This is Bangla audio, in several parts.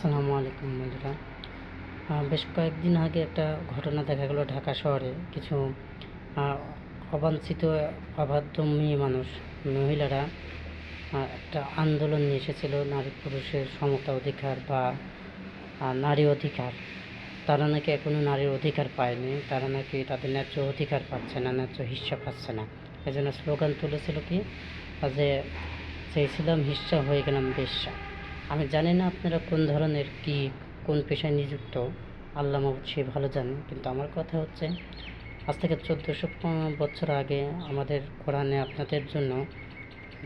আসসালামু আলাইকুম বন্ধুরা। বেশ কয়েকদিন আগে একটা ঘটনা দেখা গেল ঢাকা শহরে কিছু আহ, অবাঞ্ছিত অবাধ্য মেয়ে মানুষ মহিলারা একটা আন্দোলন নিয়ে এসেছিল নারী পুরুষের সমতা অধিকার বা নারী অধিকার। তারা নাকি এখনো নারীর অধিকার পায়নি, তারা নাকি তাদের ন্যায্য অধিকার পাচ্ছে না, ন্যায্য হিস্সা পাচ্ছে না। এই জন্য স্লোগান তুলেছিল কি, যে চেয়েছিলাম হিস্সা হয়ে গেলাম বেশ্যা। আমি জানি না আপনারা কোন ধরনের কি কোন পেশায় নিযুক্ত, আল্লাহ মাহবুদ সে ভালো জানেন, কিন্তু আমার কথা হচ্ছে আজ থেকে 1400 বছর আগে আমাদের কোরআনে আপনাদের জন্য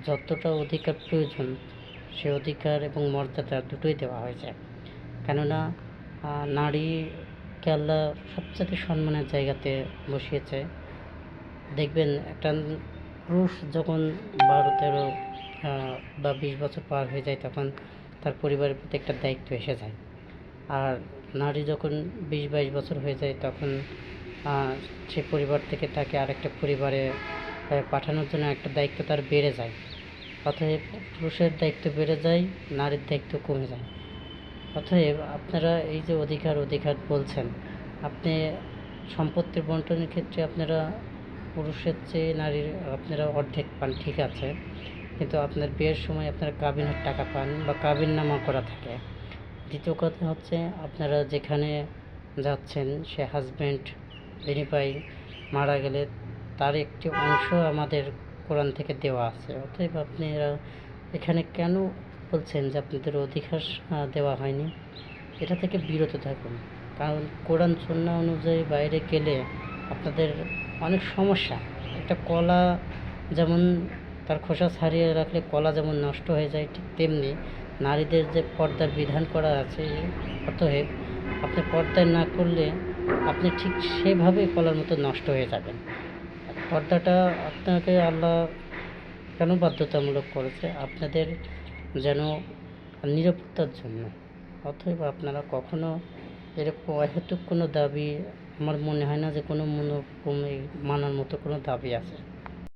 যতটা অধিকার প্রয়োজন সে অধিকার এবং মর্যাদা দুটোই দেওয়া হয়েছে। কেননা নারীকে আল্লাহ সবচেয়ে সম্মানের জায়গাতে বসিয়েছে। দেখবেন একটা পুরুষ যখন 12-13 বা 20 বছর পার হয়ে যায় তখন তার পরিবারের প্রতি একটা দায়িত্ব এসে যায়। আর নারী যখন 20-22 বছর হয়ে যায় তখন সে পরিবার থেকে তাকে আরেকটা পরিবারে পাঠানোর জন্য একটা দায়িত্ব তার বেড়ে যায়। অতএব পুরুষের দায়িত্ব বেড়ে যায়, নারীর দায়িত্ব কমে যায়। অতএব আপনারা এই যে অধিকার অধিকার বলছেন, আপনি সম্পত্তির বন্টনের ক্ষেত্রে আপনারা পুরুষের চেয়ে নারীর আপনারা অর্ধেক পান, ঠিক আছে, কিন্তু আপনার বিয়ের সময় আপনারা কাবিনের টাকা পান বা কাবিননামা করা থাকে। দ্বিতীয় কথা হচ্ছে আপনারা যেখানে যাচ্ছেন সে হাজব্যান্ড ভেরিফাই মারা গেলে তার একটি অংশ আমাদের কোরআন থেকে দেওয়া আছে। অতএব আপনারা এখানে কেন বলছেন যে আপনাদের অধিকার দেওয়া হয়নি? এটা থেকে বিরত থাকুন, কারণ কোরআন সুন্নাহ অনুযায়ী বাইরে গেলে আপনাদের অনেক সমস্যা। একটা কলা যেমন তার খোসা ছাড়িয়ে রাখলে কলা যেমন নষ্ট হয়ে যায়, ঠিক তেমনি নারীদের যে পর্দার বিধান করা আছে, অতএব আপনি পর্দায় না করলে আপনি ঠিক সেভাবে কলার মতো নষ্ট হয়ে যাবেন। পর্দাটা আপনাকে আল্লাহ কেন বাধ্যতামূলক করেছে? আপনাদের যেন নিরাপত্তার জন্য। অতএব আপনারা কখনো এরকম অহেতুক কোনো দাবি, আমার মনে হয় না যে কোনো মানার মতো কোনো দাবি আছে।